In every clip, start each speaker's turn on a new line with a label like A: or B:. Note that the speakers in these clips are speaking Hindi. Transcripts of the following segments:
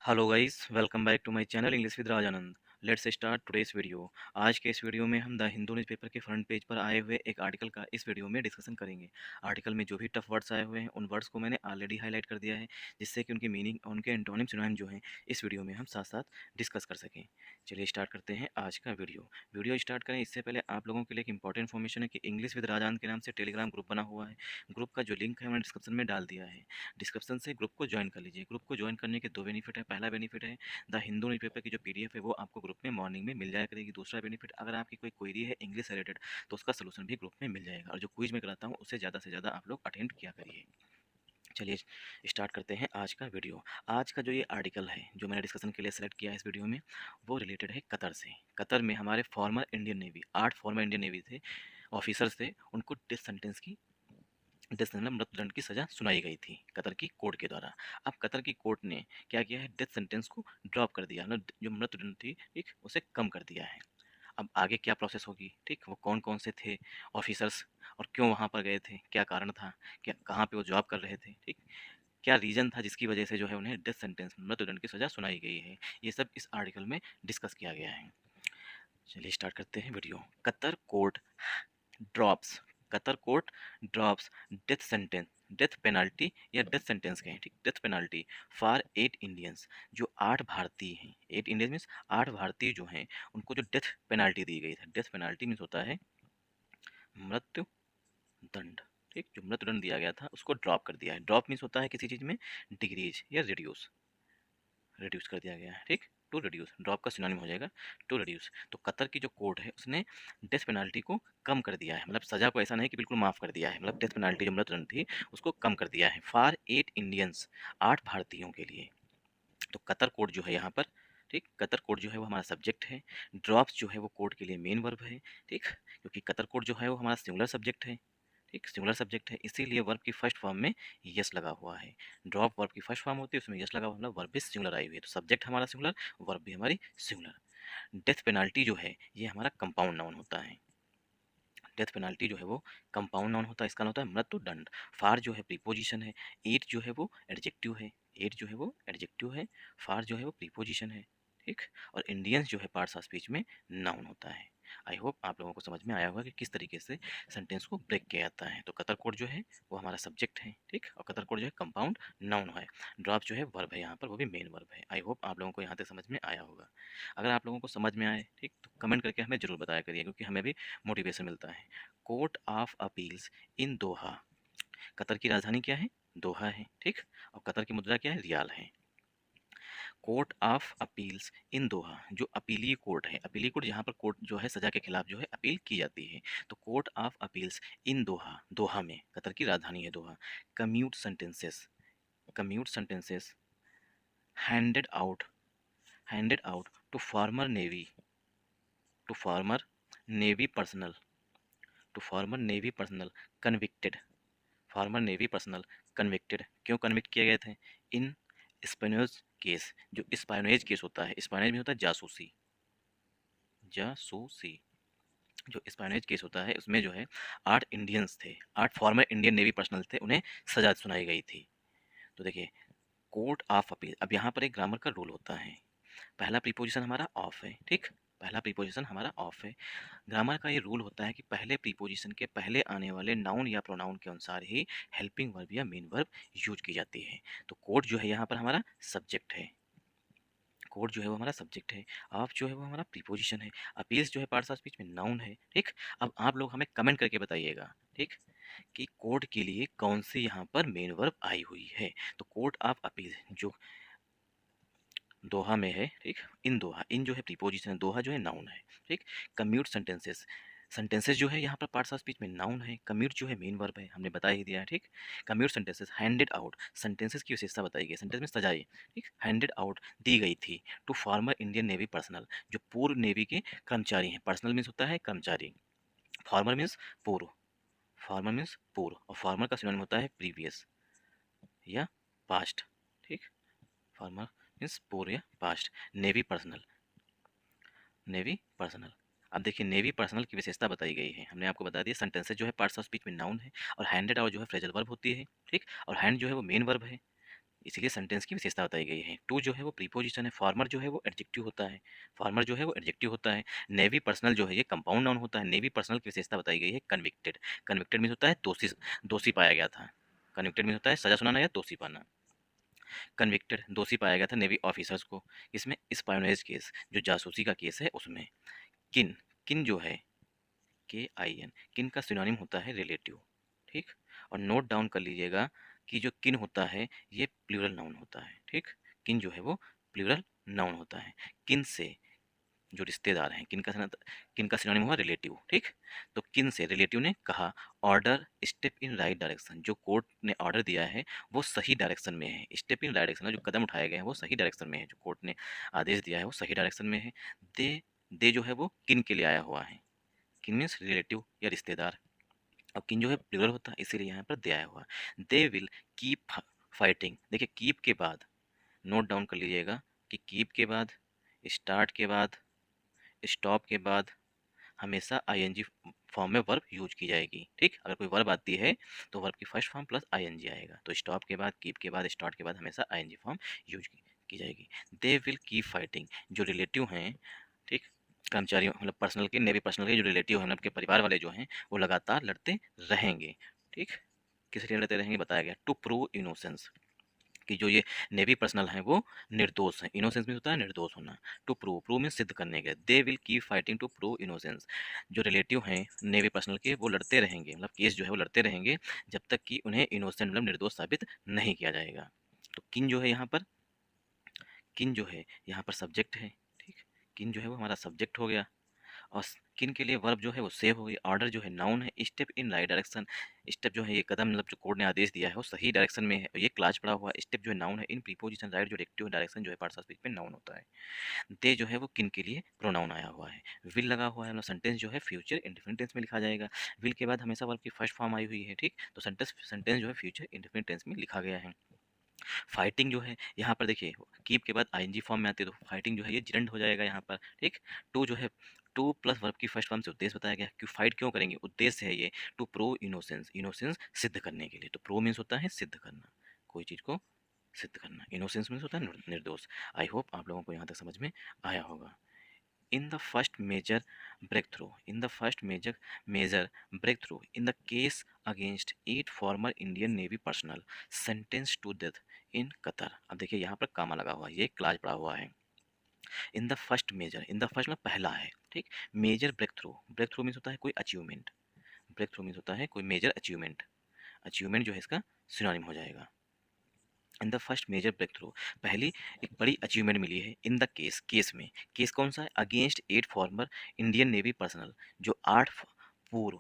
A: Hello guys, welcome back to my channel English with Rajanand. Let's start today's video. आज के इस वीडियो में हम द हिंदू न्यूज़पेपर के फ्रंट पेज पर आए हुए एक आर्टिकल का इस वीडियो में डिस्कशन करेंगे। आर्टिकल में जो भी टफ वर्ड्स आए हुए हैं उन वर्ड्स को मैंने ऑलरेडी हाईलाइट कर दिया है, जिससे कि उनकी मीनिंग और उनके एंटोनिम सिनोनिम जो हैं इस वीडियो में हम साथ साथ डिस्कस कर सकें। चलिए स्टार्ट करते हैं आज का वीडियो स्टार्ट करें इससे पहले आप लोगों के लिए एक इंपॉर्टेंट इन्फॉर्मेशन है कि इंग्लिश विद राजानंद के नाम से टेलीग्राम ग्रुप बना हुआ है। ग्रुप का जो लिंक है मैंने डिस्क्रिप्शन में डाल दिया है। डिस्क्रिप्शन से ग्रुप को ज्वाइन कर लीजिए। ग्रुप को ज्वाइन करने के दो बेनिफिट है। पहला बेनिफिट है, द हिंदू न्यूज़पेपर की जो पीडीएफ है वो आपको ग्रुप में मॉर्निंग में मिल जाया करेगी। दूसरा बेनिफिट, अगर आपकी कोई क्वेरी है इंग्लिश से रिलेटेड तो उसका सलूशन भी ग्रुप में मिल जाएगा, और जो क्विज में कराता हूँ उससे ज़्यादा से ज़्यादा आप लोग अटेंड किया करिए। चलिए स्टार्ट करते हैं आज का वीडियो। आज का जो ये आर्टिकल है जो मैंने डिस्कशन के लिए सेलेक्ट किया है इस वीडियो में, वो रिलेटेड है कतर से। कतर में हमारे farmer Indian navy 8 former Indian navy थे, ऑफिसर्स थे, उनको डेथ मतलब मृत्युदंड की सजा सुनाई गई थी कतर की कोर्ट के द्वारा। अब कतर की कोर्ट ने क्या किया है, डेथ सेंटेंस को ड्रॉप कर दिया, मतलब जो मृत्युदंड थी ठीक उसे कम कर दिया है। अब आगे क्या प्रोसेस होगी, ठीक, वो कौन कौन से थे ऑफिसर्स और क्यों वहाँ पर गए थे, क्या कारण था, क्या कहाँ पे वो जॉब कर रहे थे, ठीक, क्या रीजन था जिसकी वजह से जो है उन्हें डेथ सेंटेंस मृत्युदंड की सजा सुनाई गई है, ये सब इस आर्टिकल में डिस्कस किया गया है। चलिए स्टार्ट करते हैं video. Qatar court drops Qatar court drops death sentence, death penalty या डेथ सेंटेंस कहें, ठीक, डेथ पेनल्टी फॉर 8 इंडियंस, जो 8 भारतीय हैं। 8 इंडियंस मीन्स 8 भारतीय जो हैं उनको जो डेथ पेनल्टी दी गई है। डेथ पेनल्टी मीन्स होता है मृत्यु दंड, ठीक, जो मृत्युदंड दिया गया था उसको ड्रॉप कर दिया है। ड्रॉप मीन्स होता है किसी चीज़ में डिक्रीज या रिड्यूस, रिड्यूस कर दिया गया है, ठीक। टू रिड्यूस, ड्रॉप का सिनोनिम हो जाएगा टू रिड्यूस। तो कतर की जो कोर्ट है उसने डेथ पेनल्टी को कम कर दिया है, मतलब सजा को ऐसा नहीं कि बिल्कुल माफ़ कर दिया है, मतलब डेथ पेनल्टी जो मृत्युदंड थी उसको कम कर दिया है फॉर 8 इंडियंस, 8 भारतीयों के लिए। तो कतर कोर्ट जो है यहाँ पर, ठीक, कतर कोर्ट जो है वो हमारा सब्जेक्ट है। ड्रॉप्स जो है वो कोर्ट के लिए मेन वर्ब है, ठीक, क्योंकि कतर कोर्ट जो है वो हमारा सिंगुलर सब्जेक्ट है, ठीक, सिंगुलर सब्जेक्ट है, इसीलिए वर्ब की फर्स्ट फॉर्म में यस लगा हुआ है। ड्रॉप वर्ब की फर्स्ट फॉर्म होती है, उसमें यस लगा हुआ, मतलब वर्ब भी सिंगुलर आई हुई है, तो सब्जेक्ट हमारा सिंगुलर, वर्ब भी हमारी सिंगुलर। डेथ पेनाल्टी जो है ये हमारा कंपाउंड नाउन होता है। डेथ पेनाल्टी जो है वो कंपाउंड नाउन होता है, इसका नाम होता है मृत्युदंड। फार जो है प्रीपोजिशन है, एट जो है वो एडजेक्टिव है, एट जो है वो एडजेक्टिव है, फार जो है वो प्रीपोजिशन है, ठीक, और इंडियंस जो है पार्ट्स ऑफ स्पीच में नाउन होता है। आई होप आप लोगों को समझ में आया होगा कि किस तरीके से सेंटेंस को ब्रेक किया जाता है। तो कतर कोड जो है वो हमारा सब्जेक्ट है, ठीक, और कतर कोड जो है कंपाउंड नाउन है। ड्रॉप जो है वर्ब है यहाँ पर, वो भी मेन वर्ब है। आई होप आप लोगों को यहाँ तक समझ में आया होगा। अगर आप लोगों को समझ में आए, ठीक, तो कमेंट करके हमें जरूर बताया करिए, क्योंकि हमें भी मोटिवेशन मिलता है। Court of appeals in Doha, Qatar की राजधानी क्या है, दोहा है, ठीक, और कतर की मुद्रा क्या है, रियाल है। Court of appeals in Doha, जो अपीलीय कोर्ट है, अपीलीय कोर्ट जहाँ पर कोर्ट जो है सजा के खिलाफ जो है अपील की जाती है, तो court of appeals in Doha, Doha में, कतर की राजधानी है Doha. Commute sentences, commute sentences handed out, handed out to former navy, to former navy personnel, to former navy personnel convicted, former navy personnel convicted, क्यों कन्विक्ट किए गए थे, इन स्पेनोज केस, जो स्पाइनोज केस होता है, स्पाइनोज में होता है जासूसी, जासूसी, जो स्पाइनोज केस होता है उसमें जो है 8 इंडियंस थे, 8 फॉर्मर इंडियन नेवी पर्सनल थे, उन्हें सजा सुनाई गई थी। तो देखिए कोर्ट ऑफ अपील, अब यहाँ पर एक ग्रामर का रूल होता है। पहला प्रीपोजिशन हमारा ऑफ है, ठीक, पहला प्रीपोजिशन हमारा ऑफ है। ग्रामर का ये रूल होता है कि पहले प्रीपोजिशन के पहले आने वाले नाउन या प्रोनाउन के अनुसार ही हेल्पिंग वर्ब या मेन वर्ब यूज की जाती है। तो कोर्ट जो है यहाँ पर हमारा सब्जेक्ट है, कोर्ट जो है वो हमारा सब्जेक्ट है, ऑफ जो है वो हमारा प्रीपोजिशन है, अपील्स जो है पार्ट्स ऑफ स्पीच में नाउन है, ठीक। अब आप लोग हमें कमेंट करके बताइएगा, ठीक, कि कोर्ट के लिए कौन सी यहाँ पर मेन वर्ब आई हुई है। तो कोर्ट ऑफ अपील जो दोहा में है, ठीक, इन दोहा, इन जो है प्रीपोजिशन है, दोहा जो है नाउन है, ठीक। कम्यूट सेंटेंसेस, सेंटेंसेस जो है यहाँ पर पार्ट्स ऑफ स्पीच में नाउन है, कम्यूट जो है मेन वर्ब है, हमने बता ही दिया है, ठीक। Commute sentences handed out, sentences की विशेषता बताई गई, सेंटेंस में सजाई, ठीक, हैंडेड आउट दी गई थी to former Indian navy personnel, जो पूर्व नेवी के कर्मचारी हैं, पर्सनल मीन्स होता है कर्मचारी, फॉर्मर मीन्स पूर्व, फॉर्मर मीन्स पूर्व, और फॉर्मर का सिनोनिम होता है प्रीवियस या पास्ट, ठीक, फॉर्मर मीन्स पूर्व या past. Navy personal, navy personal, अब देखिए नेवी पर्सनल की विशेषता बताई गई है, हमने आपको बता दिया सेंटेंसेस जो है पार्ट्स ऑफ स्पीच में नाउन है, और हैंडेड आउट जो है फ्रेजल वर्ब होती है, ठीक, और हैंड जो है वो मेन वर्ब है। इसीलिए सेंटेंस की विशेषता बताई गई है। टू जो है वो प्रीपोजिशन है, फार्मर जो है वो एडजेक्टिव होता है, फार्मर जो है वो एडजेक्टिव होता है, नेवी पर्सनल जो है ये कंपाउंड नाउन होता है, नेवी पर्सनल की विशेषता बताई गई है कन्विक्टेड। कन्विक्टेड मीन्स होता है दोषी, दोषी पाया गया था। कन्विक्टेड मीन्स होता है सजा सुनाना या दोषी पाना। कन्विक्टेड दोषी पाया गया था नेवी ऑफिसर्स को, इसमें स्पायोनेज केस जो जासूसी का केस है उसमें। किन, किन जो है KIN, किन का सिनोनिम होता है रिलेटिव। ठीक, और नोट डाउन कर लीजिएगा कि जो किन होता है ये प्लूरल नाउन होता है। ठीक, किन जो है वो प्लूरल नाउन होता है। किन से जो रिश्तेदार हैं, किन का सिनोनिम हुआ रिलेटिव। ठीक, तो किन से रिलेटिव ने कहा order step in right direction, जो कोर्ट ने ऑर्डर दिया है वो सही डायरेक्शन में है। स्टेप इन डायरेक्शन, जो कदम उठाए गए हैं वो सही डायरेक्शन में है, जो कोर्ट ने आदेश दिया है वो सही डायरेक्शन में है। दे, दे जो है वो किन के लिए आया हुआ है, किन मीन्स रिलेटिव या रिश्तेदार। अब किन जो है प्लूरल होता है इसीलिए यहाँ पर दे आया हुआ है। दे विल कीप फाइटिंग, देखिए कीप के बाद नोट डाउन कर लीजिएगा कि कीप के बाद, स्टार्ट के बाद, स्टॉप के बाद हमेशा आईएनजी फॉर्म में वर्ब यूज की जाएगी। ठीक, अगर कोई वर्ब आती है तो वर्ब की फर्स्ट फॉर्म प्लस आईएनजी आएगा। तो स्टॉप के बाद, कीप के बाद, स्टार्ट के बाद हमेशा आईएनजी फॉर्म यूज की जाएगी। दे विल कीप फाइटिंग, जो रिलेटिव हैं, ठीक, कर्मचारियों मतलब पर्सनल के, नेवी पर्सनल के जो रिलेटिव हैं मतलब के परिवार वाले जो हैं वो लगातार लड़ते रहेंगे। ठीक, किस लिए लड़ते रहेंगे बताया गया, टू प्रूव इनोसेंस, कि जो ये नेवी पर्सनल हैं वो निर्दोष हैं। इनोसेंस में होता है निर्दोष होना। टू प्रूव, प्रूव में सिद्ध करने के। They will keep fighting to prove innocence, जो रिलेटिव हैं नेवी पर्सनल के वो लड़ते रहेंगे, मतलब केस जो है वो लड़ते रहेंगे जब तक कि उन्हें इनोसेंट मतलब निर्दोष साबित नहीं किया जाएगा। तो किन जो है यहाँ पर, किन जो है यहाँ पर सब्जेक्ट है। ठीक, किन जो है वो हमारा सब्जेक्ट हो गया। और किन के लिए वर्ब जो है वो सेव हो गई। ऑर्डर जो है नाउन है, step in right direction, step जो है ये कदम मतलब जो कोर्ट ने आदेश दिया है वो सही डायरेक्शन में है, ये क्लास पड़ा हुआ। स्टेप जो है नाउन है, इन प्रीपोजिशन राइट जो एक्टिव डायरेक्शन जो है पार्ट्स ऑफ स्पीच में नाउन होता है। दे जो है वो किन के लिए प्रोनाउन आया हुआ है। विल लगा हुआ है, मतलब सेंटेंस जो है फ्यूचर इंडेफिनिट टेंस में लिखा जाएगा। विल के बाद हमेशा वर्ब की फर्स्ट फॉर्म आई हुई है। ठीक, तो सेंटेंस सेंटेंस जो है फ्यूचर इंडेफिनिट टेंस में लिखा गया है। फाइटिंग जो है यहाँ पर देखिए कीप के बाद आईएनजी फॉर्म में आती है तो फाइटिंग जो है ये जिरंड हो जाएगा यहाँ पर। ठीक, टू जो है टू प्लस वर्ब की फर्स्ट फॉर्म से उद्देश्य बताया गया, क्यों फाइट क्यों करेंगे, उद्देश्य है ये टू प्रो इनोसेंस, इनोसेंस सिद्ध करने के लिए। तो प्रो मीन्स होता है सिद्ध करना, कोई चीज़ को सिद्ध करना। इनोसेंस मीन्स होता है निर्दोष। आई होप आप लोगों को यहाँ तक समझ में आया होगा। In the first major breakthrough, in the first major breakthrough in the case against 8 former Indian Navy personnel sentenced to death in Qatar। अब देखिए यहाँ पर कामा लगा हुआ है, ये क्लास पड़ा हुआ है। In the first major, in the first में पहला है। ठीक, major breakthrough, breakthrough means होता है कोई अचीवमेंट, ब्रेक थ्रू मीन्स होता है कोई मेजर अचीवमेंट, अचीवमेंट जो है इसका सिनोनिम हो जाएगा। In the first major breakthrough, पहली एक बड़ी अचीवमेंट मिली है इन द केस, केस में, केस कौन सा है, against 8 former Indian navy personnel, जो 8 पूर्व,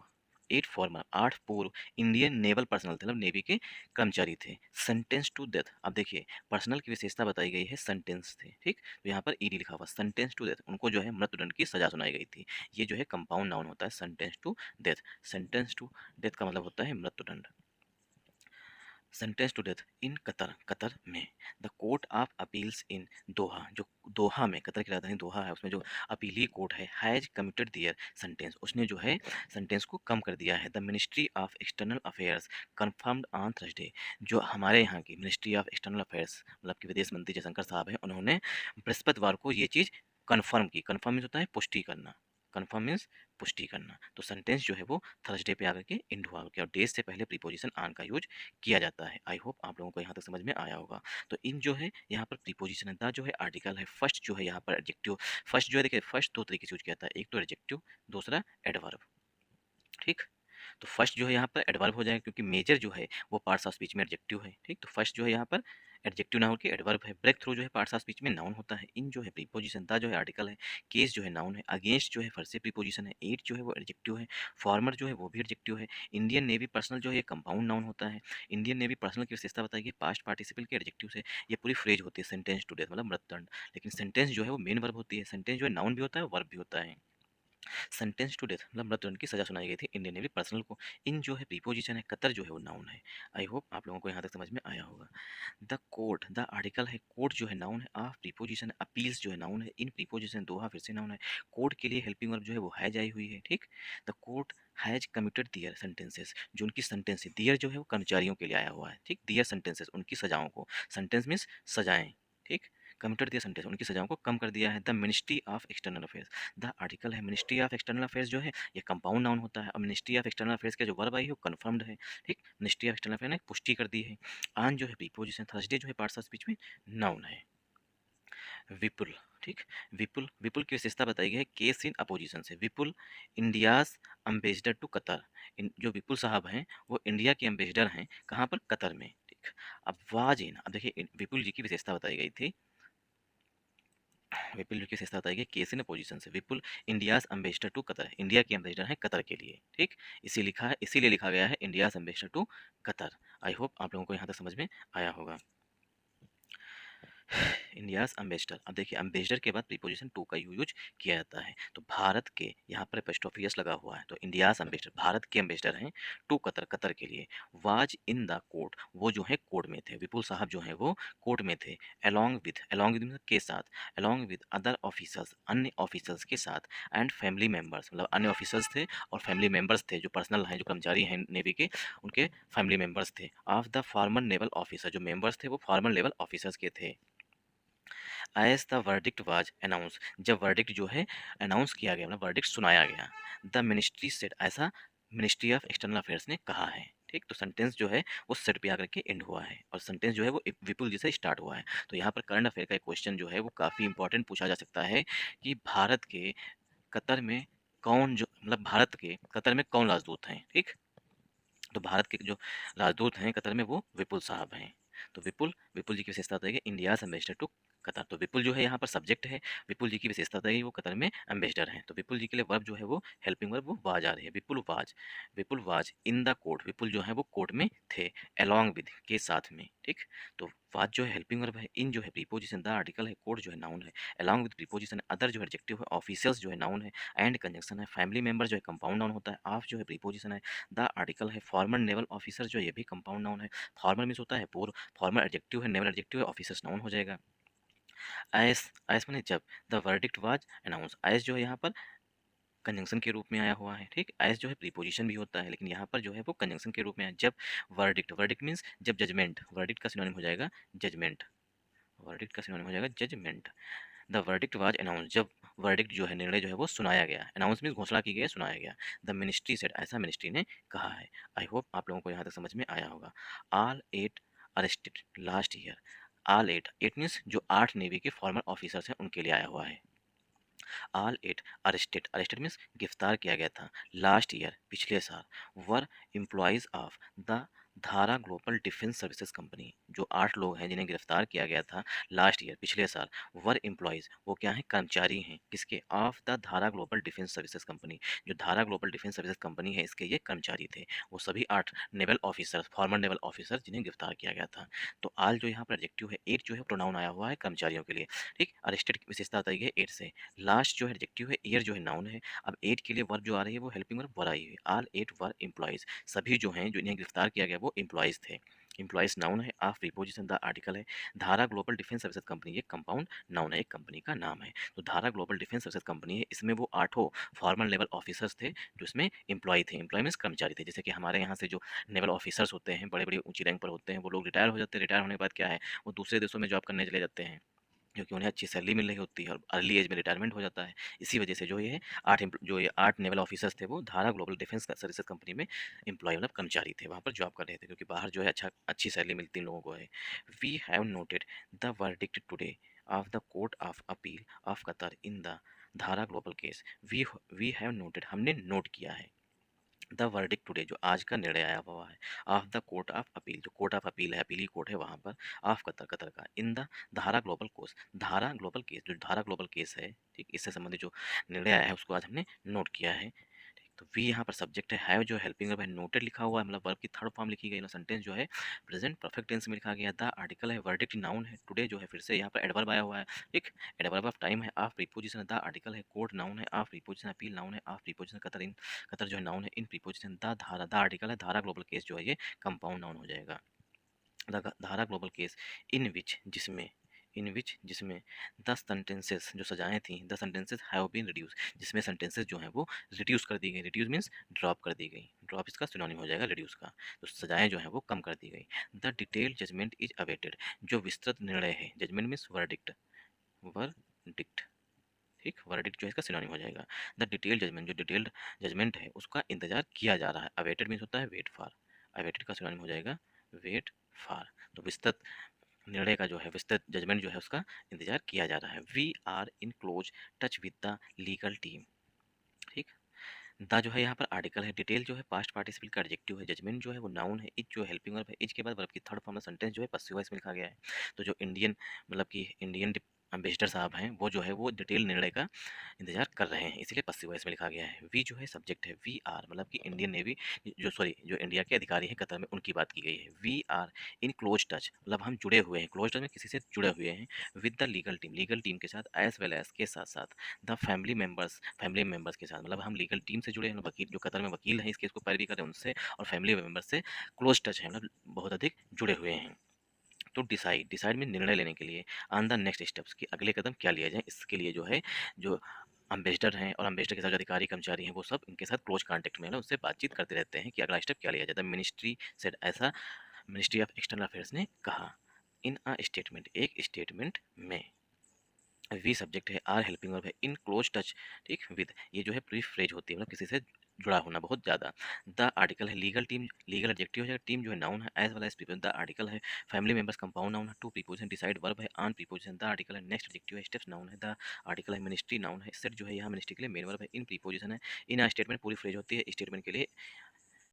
A: 8 पूर्व इंडियन नेवल पर्सनल थे, मतलब नेवी के कर्मचारी थे। सेंटेंस टू डेथ, अब देखिए पर्सनल की विशेषता बताई गई है सेंटेंस थे। ठीक, तो यहाँ पर ईडी लिखा हुआ, सेंटेंस टू डेथ, उनको जो है मृत्युदंड की सजा सुनाई गई थी। ये जो है कंपाउंड नाउन होता है sentence to death. Sentence to death का मतलब होता है मृत्युदंड। Sentence to death in Qatar, Qatar में। The court of appeals in Doha, जो दोहा में, कतर की राजधानी दोहा है उसमें जो अपीली कोर्ट है, हैज कमिटेड दियर सेंटेंस, उसने जो है सेंटेंस को कम कर दिया है। The ministry of external affairs confirmed on Thursday, जो हमारे यहाँ की मिनिस्ट्री ऑफ एक्सटर्नल अफेयर्स मतलब कि विदेश मंत्री जयशंकर साहब हैं, उन्होंने बृहस्पतिवार को ये चीज़ कन्फर्म की। कन्फर्म मीन्स होता है पुष्टि करना, कन्फर्म मीन्स पुष्टि करना। तो सेंटेंस जो है वो थर्सडे पे आकर के इंड हुआ, और डेज से पहले प्रीपोजिशन ऑन का यूज किया जाता है। आई होप आप लोगों को यहाँ तक समझ में आया होगा। तो इन जो है यहाँ पर प्रीपोजिशन है, द जो है आर्टिकल है, फर्स्ट जो है यहाँ पर एडजेक्टिव, फर्स्ट जो है देखिए फर्स्ट दो तरीके से यूज किया जाता है, एक तो एडजेक्टिव, दूसरा एडवर्ब। ठीक, तो फर्स्ट जो है यहाँ पर एडवर्ब हो जाएगा क्योंकि मेजर जो है वो पार्ट्स ऑफ स्पीच में एडजेक्टिव है। ठीक, तो फर्स्ट जो है यहाँ पर एडजेक्टिव नाउन की एडवर्ब है। ब्रेक थ्रू जो है पार्ट्स ऑफ स्पीच में नाउन होता है। इन जो है प्रीपोजिशन, द जो है आर्टिकल है, केस जो है नाउन है, अगेंस्ट जो है फर्स्ट से प्रीपोजिशन है, एट जो है वो एडजेक्टिव है, फॉर्मर जो है वो भी एडजेक्टिव है, इंडियन नेवी पर्सनल जो है ये कंपाउंड नाउन होता है। इंडियन नेवी पर्सनल की विशेषता बताइए पास्ट पार्टिसिपल के एडजेक्टिव से ये पूरी फ्रेज होती है सेंटेंस टू डेथ मतलब मृत्युदंड। लेकिन सेंटेंस जो है वो मेन वर्ब होती है, सेंटेंस जो है नाउन भी होता है वर्ब भी होता है। सेंटेंस टू डेथ मतलब मृत्युदंड की सजा सुनाई गई थी इंडियन नेवी पर्सनल को। इन जो है प्रीपोजिशन है, कतर जो है वो नाउन है। आई होप आप लोगों को यहाँ तक समझ में आया होगा। द कोर्ट, द आर्टिकल है, कोर्ट जो है नाउन है, ऑफ प्रीपोजिशन, अपील्स जो है नाउन है, इन प्रीपोजिशन दोहा फिर से नाउन है। कोर्ट के लिए हेल्पिंग वर्ब जो है वो हैज आई हुई है, ठीक। The court has committed their sentences, जो उनकी सेंटेंस है, दियर जो है वो कर्मचारियों के लिए आया हुआ है, ठीक। दियर सेंटेंसेस उनकी सजाओं को, सेंटेंस मीन्स सजाएं, ठीक। कमिटेड दियर सेंटेंस उनकी सजाओं को कम कर दिया है। The ministry of external affairs, the article है, मिनिस्ट्री ऑफ एक्सटर्नल अफेयर्स जो है ये कंपाउंड नाउन होता है, और मिनिस्ट्री ऑफ एक्सटर्नल अफेयर्स का जो वर्ब आई है वो कन्फर्म्ड है, ठीक। मिनिस्ट्री ऑफ एक्सटर्नल अफेयर ने पुष्टि कर दी है। आन जो है प्रीपोजिशन, थर्सडे जो है पार्ट्स ऑफ स्पीच में नाउन है। विपुल, ठीक। विपुल, विपुल की विशेषता बताई गई है केस इन अपोजिशन से। Vipul India's ambassador to Qatar, जो विपुल साहब हैं वो इंडिया के एम्बेसडर हैं, कहाँ पर, कतर में, ठीक। अब वाज इन, अब देखिए विपुल जी की विशेषता बताई गई थी, विपुल जी की विशेषता बताई गई केस इन अपोजिशन से। Vipul India's ambassador to Qatar, India के एम्बेसडर हैं कतर के लिए, ठीक। इसी लिखा है, इसीलिए लिखा गया है India's ambassador to Qatar. I hope आप लोगों को यहाँ तक समझ में आया होगा। इंडियाज अम्बेसडर, अब देखिए अम्बेसडर के बाद प्रीपोजिशन टू का यूज किया जाता है, तो भारत के, यहाँ पर एपोस्ट्रोफी एस लगा हुआ है, तो इंडियाज अम्बेसडर भारत के अम्बेसडर हैं टू कतर, कतर के लिए। वाज इन द कोर्ट, वो जो है कोर्ट में थे, विपुल साहब जो है वो कोर्ट में थे। अलोंग विद मतलब के साथ, अलोंग विद अदर ऑफिसर्स, अन्य ऑफिसर्स के साथ, एंड फैमिली मेंबर्स मतलब अन्य ऑफिसर्स थे और फैमिली मेंबर्स थे, जो पर्सनल हैं, जो कर्मचारी हैं नेवी के, उनके फैमिली मेंबर्स थे। Of the former naval officer, जो मेंबर्स थे वो फॉर्मर लेवल ऑफिसर्स के थे। As the verdict was announce, जब वर्डिक्ट जो है अनाउंस किया गया मतलब वर्डिक्ट सुनाया गया। द मिनिस्ट्री सेड, ऐसा मिनिस्ट्री ऑफ एक्सटर्नल अफेयर्स ने कहा है, ठीक। तो सेंटेंस जो है वो सेट पे आकर के एंड हुआ है, और सेंटेंस जो है वो विपुल जी से स्टार्ट हुआ है। तो यहाँ पर करंट अफेयर का एक क्वेश्चन जो है वो काफ़ी इंपॉर्टेंट पूछा जा सकता है कि भारत के कतर में कौन, जो मतलब भारत के कतर में कौन राजदूत हैं, ठीक। तो भारत के जो राजदूत हैं कतर में वो विपुल साहब हैं। तो विपुल, विपुल जी की विशेषता बताई गई इंडियाज एम्बेसडर टू कतर, तो विपुल जो है यहाँ पर सब्जेक्ट है, विपुल जी की विशेषता बताई गई वो कतर में एम्बेसडर हैं। तो विपुल जी के लिए वर्ब जो है वो हेल्पिंग वर्ब वो वाज आ रही है, Vipul was, Vipul was in the court, Vipul जो है वो कोर्ट में थे, अलोंग विद के साथ में, ठीक। तो वाज जो है हेल्पिंग वर्ब है, इन जो है प्रीपोजिशन, द आर्टिकल है, कोर्ट जो है नाउन है, अलोंग विद प्रीपोजिशन, अदर जो है एडजेक्टिव है, ऑफिसर्स जो है नाउन है, एंड कंजंक्शन है, फैमिली मेंबर जो है कंपाउंड नाउन होता है, ऑफ जो है प्रीपोजिशन है, द आर्टिकल है, फॉर्मर नेवल ऑफिसर जो ये भी कंपाउंड नाउन है, फॉर्मर मीन्स होता है पूर्व, फॉर्मर एडजेक्टिव है, नेवल एडजेक्टिव है, ऑफिसर्स नाउन हो जाएगा। एस, एस माने जब, the verdict was announce, S जो है यहाँ पर कंजंक्शन के रूप में आया हुआ है, ठीक। एस जो है प्रीपोजिशन भी होता है, लेकिन यहाँ पर जो है वो कंजंक्शन के रूप में है। जब वर्डिक्ट, वर्डिक्ट मीन्स जब जजमेंट, वर्डिक्ट का सिनोनिम हो जाएगा जजमेंट, वर्डिक्ट का सिनोनिम हो जाएगा judgement. The verdict was announce, जब वर्डिक्ट जो है निर्णय जो है वो सुनाया गया, अनाउंस मीन्स घोषणा की गई है, सुनाया गया। द मिनिस्ट्री सेड, ऐसा मिनिस्ट्री ने कहा है। आई होप आप लोगों को यहाँ तक समझ में आया होगा। All eight arrested last year, all eight, eight means जो 8 नेवी के फॉर्मर ऑफिसर्स हैं उनके लिए आया हुआ है। All eight arrested, arrested means गिरफ्तार किया गया था, लास्ट ईयर पिछले साल, वर employees of the Dahra global defence services company, जो 8 लोग हैं जिन्हें गिरफ्तार किया गया था लास्ट ईयर पिछले साल, वर एम्प्लॉयज वो क्या है, कर्मचारी हैं, किसके, of the Dahra global defence services company, जो धारा ग्लोबल डिफेंस सर्विसेज कंपनी है इसके ये कर्मचारी थे, वो सभी 8 naval officer, farmer naval officer जिन्हें गिरफ्तार किया गया था। तो आल जो यहाँ पर एडजेक्टिव है, एट जो है प्रोनाउन आया हुआ है कर्मचारियों के लिए, ठीक। अरेस्टेड की विशेषता बताई गई एट से, लास्ट जो है एडजेक्टिव है, ईयर जो है नाउन है। अब एट के लिए वर्ब जो आ रही है वो हेल्पिंग वर्ब वर आई है, ऑल एट वर एम्प्लॉयज, सभी जो हैं जो इन्हें गिरफ्तार किया गया वो एम्प्लॉयज थे। एम्प्लॉयज नाउन है, ऑफ प्रीपोजिशन, द आर्टिकल है, धारा ग्लोबल डिफेंस सर्विसेज कंपनी ये कंपाउंड नाउन है, एक कंपनी का नाम है। तो धारा ग्लोबल डिफेंस सर्विसेज कंपनी है, इसमें वो 8 फॉर्मल लेवल ऑफिसर्स थे जो इसमें एम्प्लॉय थे, एम्प्लॉय मीन्स कर्मचारी थे। जैसे कि हमारे यहाँ से जो नेवल ऑफिसर्स होते हैं, बड़े बड़ी ऊंची रैंक पर होते हैं, वो लोग रिटायर हो जाते हैं, रिटायर होने के बाद क्या है, वो दूसरे देशों में जॉब करने चले जाते हैं, क्योंकि उन्हें अच्छी सैलरी मिल रही होती है और अर्ली एज में रिटायरमेंट हो जाता है। इसी वजह से जो ये 8 नेवल ऑफिसर्स थे वो धारा ग्लोबल डिफेंस सर्विसेज कंपनी में एम्प्लॉय मतलब कर्मचारी थे, वहाँ पर जॉब कर रहे थे, क्योंकि बाहर जो है अच्छी सैलरी मिलती इन लोगों को है। We have noted the verdict today of the court of appeal of Qatar in the Dahra global case, we have noted, हमने नोट किया है, द वर्डिक्ट टुडे जो आज का निर्णय आया हुआ है, of the court of appeal, जो कोर्ट ऑफ अपील है, अपीली कोर्ट है वहाँ पर, ऑफ कतर, कतर का, इन द धारा ग्लोबल कोर्स, धारा ग्लोबल केस, जो धारा ग्लोबल केस है, ठीक, इससे संबंधित जो निर्णय आया है उसको आज हमने नोट किया है। तो वी यहाँ पर सब्जेक्ट है, हैव जो हेल्पिंग वर्ब है नोटेड लिखा हुआ है, मतलब वर्ब की थर्ड फॉर्म लिखी गई है। सेंटेंस जो है प्रेजेंट परफेक्ट टेंस में लिखा गया। द आर्टिकल है, वर्डिक्ट नाउन है। टुडे जो है फिर से यहाँ पर एडवर्ब आया हुआ है, ठीक। एडवर्ब ऑफ टाइम है, ऑफ प्रीपोजिशन। द आर्टिकल है, कोड नाउन है, ऑफ प्रीपोजिशन। अपील नाउन है, of preposition. Qatar in, Qatar जो है नाउन है, इन प्रीपोजिशन। द धारा, द आर्टिकल है, धारा ग्लोबल केस जो है ये कंपाउंड नाउन हो जाएगा। धारा ग्लोबल केस, इन विच जिसमें, इन विच जिसमें द सेंटेंसेस जो सजाएं थी, the sentences have been reduce, जिसमें सेंटेंसेस जो हैं वो रिड्यूस कर दी गई। रिड्यूस मीन्स ड्रॉप कर दी गई, ड्रॉप इसका सिनोनिम हो जाएगा रिड्यूस का। तो सजाएं जो है वो कम कर दी गई। The detailed judgement is awaited, जो विस्तृत निर्णय है, जजमेंट मीन्स वर्डिक्ट, वर्डिक्ट, ठीक। वर्डिक्ट जो है इसका सिनोनिम हो जाएगा। द डिटेल्ड जजमेंट, जो डिटेल्ड जजमेंट है उसका इंतजार किया जा रहा है। अवेटेड मीन्स होता है वेट फॉर, अवेटेड का सिनोनिम हो जाएगा वेट फॉर। तो विस्तृत निर्णय का जो है, विस्तृत जजमेंट जो है उसका इंतजार किया जा रहा है। We are in close touch with the legal team, ठीक। द जो है यहाँ पर आर्टिकल है, डिटेल जो है पास्ट पार्टिसिपल का एडजेक्टिव है, जजमेंट जो है वो नाउन है, इज जो हेल्पिंग वर्ब है, इज के बाद वर्ब की थर्ड फॉर्म सेंटेंस जो है पसिव वॉइस में लिखा गया है। तो जो इंडियन मतलब कि इंडियन अम्बेसडर साहब हैं वो जो है वो डिटेल निर्णय का इंतजार कर रहे हैं, इसलिए पसिव वॉइस में लिखा गया है। वी जो है सब्जेक्ट है, वी आर मतलब कि इंडियन नेवी जो, सॉरी, जो इंडिया के अधिकारी हैं कतर में, उनकी बात की गई है। We are in close touch, मतलब हम जुड़े हुए हैं, क्लोज टच में किसी से जुड़े हुए हैं, विद द लीगल टीम के साथ, एज वेल एज के साथ साथ, द फैमिली मेंबर्स के साथ, मतलब हम लीगल टीम से जुड़े हैं, वकील जो कतर में वकील हैं इस केस को पैरवी कर रहे हैं उनसे, और फैमिली मेंबर्स से क्लोज टच है, मतलब बहुत अधिक जुड़े हुए हैं। तो डिसाइड, डिसाइड में निर्णय लेने के लिए, ऑन द नेक्स्ट स्टेप्स की अगले कदम क्या लिया जाए, इसके लिए जो है जो अम्बेसडर हैं और अम्बेसडर के साथ जो अधिकारी कर्मचारी हैं वो सब इनके साथ क्लोज कांटेक्ट में है ना, उससे बातचीत करते रहते हैं कि अगला स्टेप क्या लिया जाए। द मिनिस्ट्री सेड, ऐसा मिनिस्ट्री ऑफ एक्सटर्नल अफेयर्स ने कहा। इन अ स्टेटमेंट, एक स्टेटमेंट में, वी सब्जेक्ट है, आर हेल्पिंग वर्ब है, इन क्लोज टच, ठीक, विद ये जो है प्री फ्रेज होती है, मतलब किसी से जुड़ा होना बहुत ज़्यादा। द आर्टिकल है, लीगल टीम, लीगल एडजेक्टिव है, टीम जो है नाउन है, as well as people. The article है, फैमिली मेंबर्स कंपाउंड नाउन है, टू प्रीपोजिशन। डिसाइड वर्ब है, ऑन प्रीपोजिशन। द आर्टिकल है, नेक्स्ट एडजेक्टिव है, स्टेप्स नाउन है। द आर्टिकल है, मिनिस्ट्री नाउन है, सेट जो है यहाँ मिनिस्ट्री के लिए मेन वर्ब है, इन प्रीपोजिशन है। इन स्टेटमेंट पूरी फ्रेज होती है, स्टेटमेंट के लिए